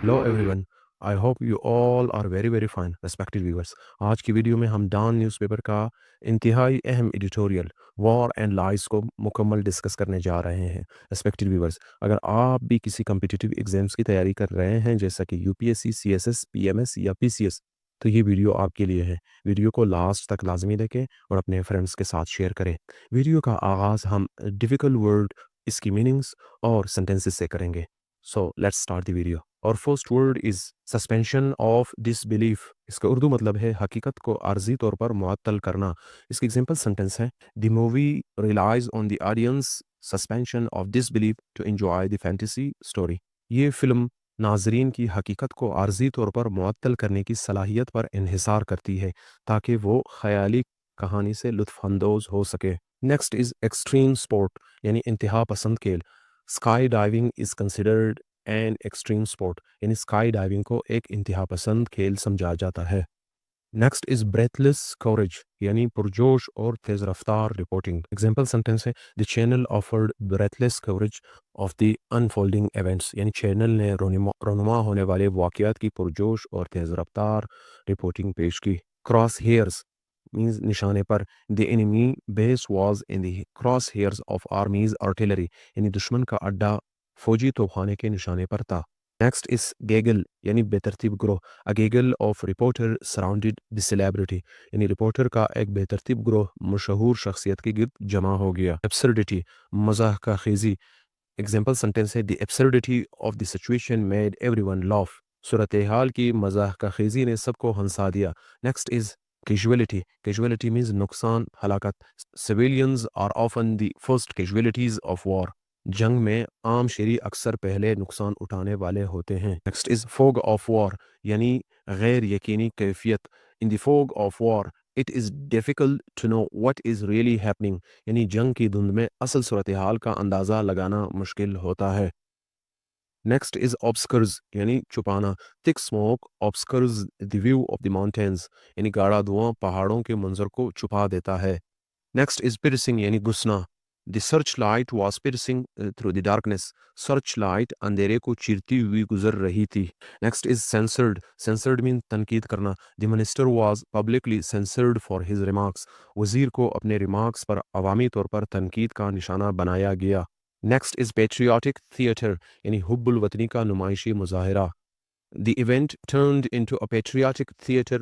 Hello everyone. I hope you all are very very fine respected viewers. आज की video में हम don newspaper का इंतहाई अहम एडिटोरियल वॉर एंड लाइज को मुकम्मल डिस्कस करने जा रहे हैं। रेस्पेक्टेड व्यूअर्स, अगर आप भी किसी कम्पिटिटिव एग्जाम्स की तैयारी कर रहे हैं जैसा कि यूपीएससी, सीएसएस, पीएमएस या पीसीएस, तो ये वीडियो आपके लिए है। वीडियो को लास्ट तक लाजमी देखें और अपने फ्रेंड्स के साथ शेयर करें। वीडियो का आगाज़ हम डिफ़िकल्ट वर्ड, इसकी मीनिंग्स और सेंटेंसेस से करेंगे। So let's start the video. और first word is suspension of disbelief. इसका उर्दू मतलब है हकीकत को आर्जी तौर पर मुअत्तल करना। इसकी एग्जांपल सेंटेंस है, the movie relies on the audience suspension of disbelief to enjoy the fantasy story. ये फिल्म नाजरीन की हकीकत को आर्जी तौर पर मुअत्तल करने की सलाहियत पर इन्हिसार करती है ताकि वो ख्याली कहानी से लुत्फानंदोज हो सके। नेक्स्ट इज एक्सट्रीम स्पोर्ट, यानी इंतहा पसंद खेल। Sky diving is considered and extreme sport, यानी स्काई डाइविंग को एक इंतहा पसंद खेल समझा जाता है। नेक्स्ट इज ब्रेथलेस कवरेज, यानी पुरजोश और तेज रफ्तार रिपोर्टिंग। एग्जाम्पल सेंटेंस है, the channel offered breathless coverage of the unfolding events, यानी चैनल ने रोनुमा होने वाले वाकयात की पुरजोश और तेज रफ्तार रिपोर्टिंग पेश की। क्रॉस हेयर्स मीन्स निशाने पर। The enemy base was in the cross hairs of आर्मीज artillery, यानी दुश्मन का अड्डा फौजी तोपखाने के निशाने पर था। नेक्स्ट इज गेगल, यानी बेतरतीब ग्रोह। A gaggle of reporter surrounded the celebrity, यानी रिपोर्टर का एक बेतरतीब ग्रोह मशहूर शख्सियत के गिर्द जमा हो गया। एब्सर्डिटी, मजाक का खेजी। एग्जाम्पल सेंटेंस है, the absurdity of the situation made everyone laugh, सूरत हाल की मजाक का खेजी ने सबको हंसा दिया। Next is casualty. Casualty means नुकसान, हलाकत। Civilians are often the first casualties of war, जंग में आम शहरी अक्सर पहले नुकसान उठाने वाले होते हैं। Next is fog of war, यानी गैर यकीनी कैफियत। In the fog of war it is difficult to know what is really happening, यानी जंग की धुंध में असल सूरत हाल का अंदाज़ा लगाना मुश्किल होता है। नेक्स्ट इज ऑब्स्कर्स, यानी छुपाना। Thick smoke obscures the view of the mountains, यानी गाढ़ा धुआं पहाड़ों के मंजर को छुपा देता है। नेक्स्ट इज पिर्सिंग, यानी घुसना। The search light was piercing through the darkness, search light अंधेरे को चीरती हुई गुजर रही थी। Next is censured. Censured mean तनकीद करना। The minister was publicly censured for his remarks, वजीर को अपने रिमार्क्स पर अवामी तौर पर तनकीद का निशाना बनाया गया। नेक्स्ट इज पेट्रियाटिक थिएटर, यानी हुब्बुल वतनी का नुमाइशी मुजाहरा। The event turned into a patriotic theater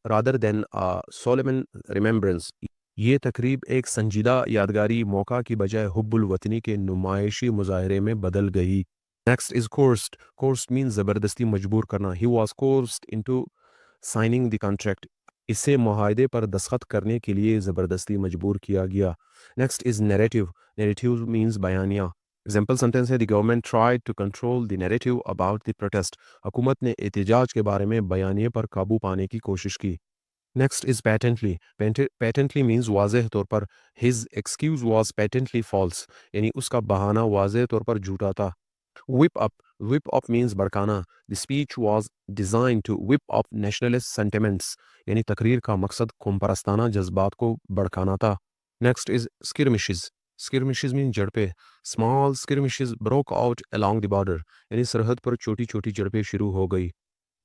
rather than a solemn remembrance. ये तकरीब एक संजीदा यादगारी मौका की बजाय हुब्बुल वतनी के नुमाइशी मुजाहरे में बदल गई। Next is कोर्स्ड। कोर्स्ड मीन ज़बरदस्ती मजबूर करना। He was कोर्स्ड into signing the contract, इसे मुआहदे पर दस्तखत करने के लिए ज़बरदस्ती मजबूर किया गया। Next is narrative. Narrative means बयानिया। एग्जाम्पल सेंटेंस है, the government tried to control the narrative about the protest, हुकूमत ने एहतजाज के बारे में बयानिए पर काबू पाने की कोशिश की। Next is patently. Patently means वाज़ेह तौर पर। His excuse was patently false, यानी उसका बहाना वाज़ेह तौर पर झूठा था। whip up. Whip up means भड़काना. The speech was designed to whip up nationalist sentiments, यानी तकरीर का मकसद कौम परस्ताना जज्बात को भड़काना था। Next is skirmishes. Skirmishes mean झड़पें. Small skirmishes broke out along the border, यानी सरहद पर छोटी छोटी झड़पें शुरू हो गई।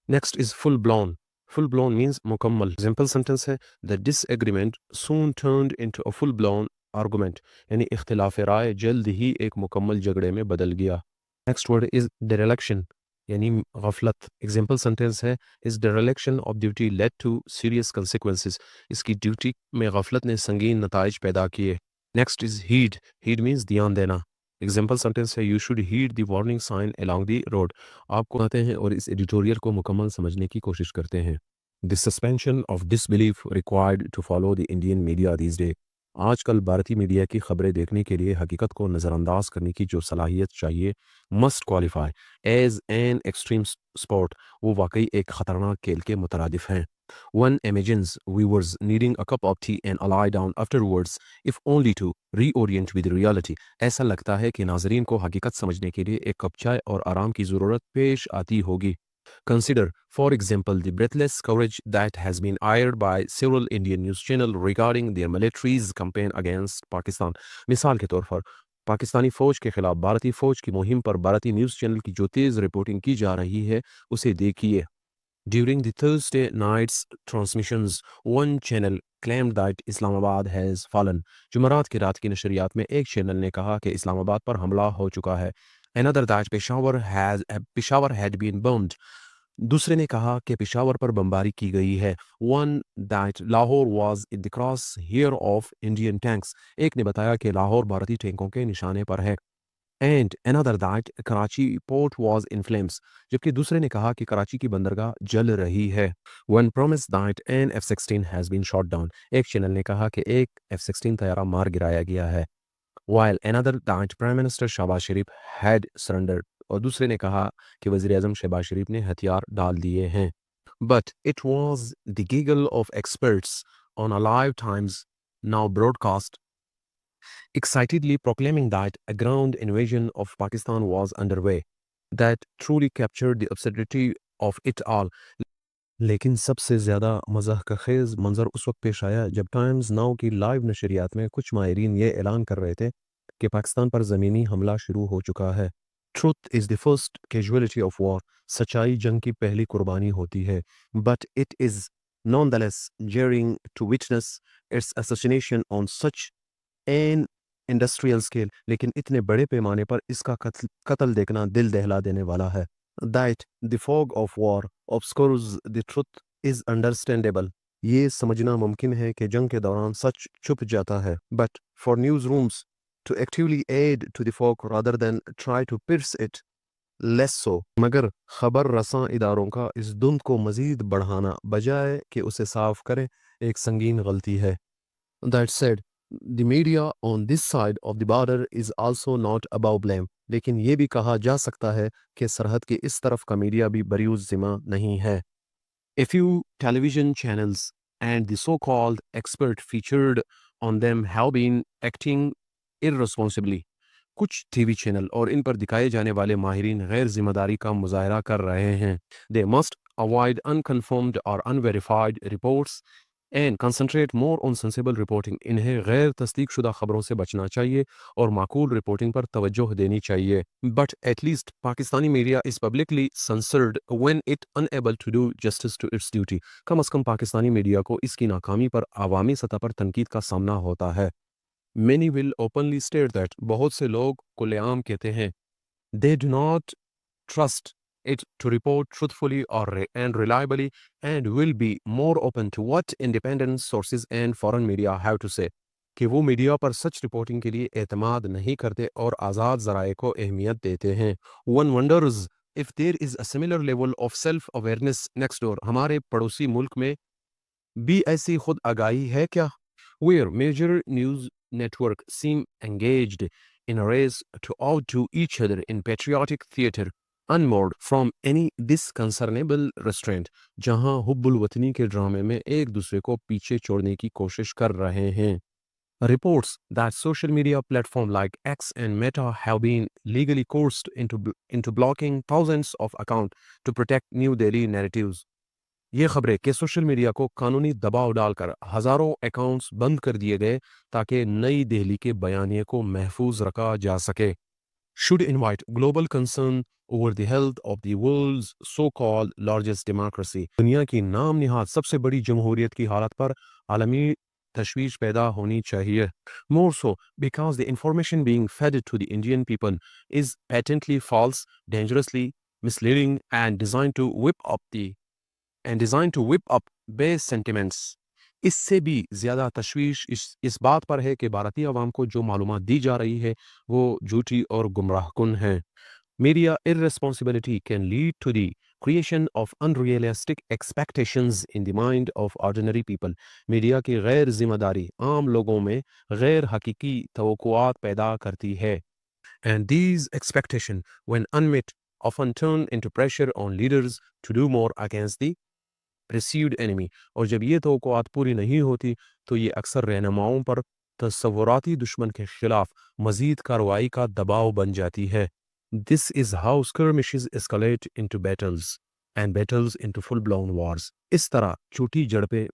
Next is full blown. Full blown means मुकम्मल। Example sentence है, the disagreement soon turned into a full blown argument, यानी इख्तिलाफ राय जल्द ही एक मुकम्मल झगड़े में बदल गया। नेक्स्ट वर्ड इज dereliction, यानी गफलत। एग्जाम्पल सेंटेंस है, is dereliction of duty led to serious consequences, इसकी ड्यूटी में गफलत ने संगीन नताइज पैदा किए। Next is heed. Heed means ध्यान देना। एग्जाम्पल सेंटेंस है, you should heed the warning sign along the road. आपको आते हैं और इस एडिटोरियल को मुकम्मल समझने की कोशिश करते हैं। The suspension of disbelief required to follow the Indian media these days। आजकल भारतीय मीडिया की खबरें देखने के लिए हकीकत को नज़रअंदाज करने की जो सलाहियत चाहिए, must qualify as an extreme sport, वो वाकई एक ख़तरनाक खेल के मुतरादिफ हैं। One imagines viewers needing a cup of tea and a lie down afterwards, if only to reorient with reality। ऐसा लगता है कि नाजरीन को हकीकत समझने के लिए एक कप चाय और आराम की ज़रूरत पेश आती होगी। Consider, for example, the breathless coverage that has been aired by several Indian news channels regarding their military's campaign against Pakistan। मिसाल के तौर पर पाकिस्तानी फ़ौज के खिलाफ भारतीय फ़ौज की मुहिम पर भारतीय न्यूज़ चैनल की जो तेज़ रिपोर्टिंग की जा रही है, उसे देखिए। During the Thursday night's transmissions, one channel claimed that Islamabad has fallen. जुमेरात की रात की नशरियात में एक चैनल ने कहा कि इस्लामाबाद पर हमला हो चुका है। Another that Peshawar had been bombed. दूसरे ने कहा कि पेशावर पर बमबारी की गई है। One that Lahore was in the crosshair of Indian tanks. एक ने बताया कि लाहौर भारतीय टैंकों के निशाने पर है। And another that Karachi port was in flames. जबकि दूसरे ने कहा कि कराची की बंदरगाह जल रही है। One promised that an F-16 has been shot down. एक चैनल ने कहा कि एक F-16 तैयारा मार गिराया गया है। While another that Prime Minister Shahbaz Sharif had surrendered. और दूसरे ने कहा कि वज़ीर आज़म शहबाज शरीफ ने हथियार डाल दिए हैं। But it was the giggle of experts on a live Times now broadcast excitedly proclaiming that a ground invasion of Pakistan was underway that truly captured the absurdity of it all. लेकिन सबसे ज़्यादा मज़ाह का खेज़ मंज़र उस वक्त पेश आया जब टाइम्स नाउ की लाइव नशरियात में कुछ माहिरीन ये ऐलान कर रहे थे कि पाकिस्तान पर ज़मीनी हमला शुरू हो चुका है। Truth is the first casualty of war. सच्चाई जंग की पहली कुर्बानी होती है। But it is nonetheless jarring to witness its assassination on such an industrial scale. लेकिन इतने बड़े पैमाने पर इसका कत्ल देखना दिल दहला देने वाला है। That the fog of war obscures the truth is understandable. ये समझना मुमकिन है कि जंग के दौरान सच छुप जाता है। But for newsrooms to actively aid to the fog rather than try to pierce it, less so. मगर खबर रसां इदारों का इस धुंध को मजीद बढ़ाना बजाय कि उसे साफ करें, एक संगीन गलती है। That said, the media on this side of the border is also not above blame. लेकिन ये भी कहा जा सकता है कि सरहद के इस तरफ का मीडिया भी बरिउज़ ज़िम्मा नहीं है। A few television channels and the so-called expert featured on them have been acting irresponsibly. कुछ टीवी चैनल और इन पर दिखाए जाने वाले माहिरीन गैर जिम्मेदारी का मुजाहरा कर रहे हैं। They must avoid unconfirmed or unverified reports and concentrate more on sensible reporting. इन्हें गैर तस्दीक शुदा खबरों से बचना चाहिए और माकूल रिपोर्टिंग पर तवज्जो देनी चाहिए। But at least Pakistani media is publicly censored when it unable to do justice to its duty. कम अज़ कम पाकिस्तानी मीडिया को इसकी नाकामी पर आवामी सतह पर तनकीद का सामना होता है। Many will openly state that बहुत से लोग खुलेआम कहते हैं they do not trust it to report truthfully and reliably and will be more open to what independent sources and foreign media have to say. कि वो मीडिया पर सच reporting के लिए एतमाद नहीं करते और आज़ाद ज़राए को अहमियत देते हैं। One wonders if there is a similar level of self-awareness next door. हमारे पड़ोसी मुल्क में भी ऐसी खुद आगाही है क्या? Where major news network seem engaged in a race to outdo each other in patriotic theater unmoored from any disconcertable restraint. जहां हुब्बुल वतनी के ड्रामे में एक दूसरे को पीछे छोड़ने की कोशिश कर रहे हैं। Reports that social media platforms like X and Meta have been legally coerced into blocking thousands of accounts to protect New Delhi narratives. ये खबरें कि सोशल मीडिया को कानूनी दबाव डालकर हजारों अकाउंट्स बंद कर दिए गए ताकि नई दिल्ली के बयानिए को महफूज रखा जा सके should invite global concern over the health of the world's so-called largest democracy. दुनिया की नाम निहाद सबसे बड़ी जमहूरियत की हालत पर आलमी तशवीश पैदा होनी चाहिए। More so because the information being fed to the Indian people is patently false, dangerously misleading and designed to whip up base sentiments. इससे भी ज़्यादा तशवीश इस बात पर है कि भारतीय अवाम को जो मालूमात दी जा रही है वो झूठी और गुमराहकुन है। Media irresponsibility can lead to the creation of unrealistic expectations in the mind of ordinary people. Media की गैर जिम्मेदारी आम लोगों में गैर हकीकी तवक्कुआत पैदा करती है। And these expectations, when unmet, often turn into pressure on leaders to do more against the perceived enemy. और जब ये तवक्कुआत पूरी नहीं होती तो ये अक्सर रहनुमाओं पर तस्वुराती दुश्मन के खिलाफ मजीद कार्रवाई का दबाव बन जाती है। This is how skirmishes escalate into battles and battles into full-blown wars. इस तरह छोटी झड़पें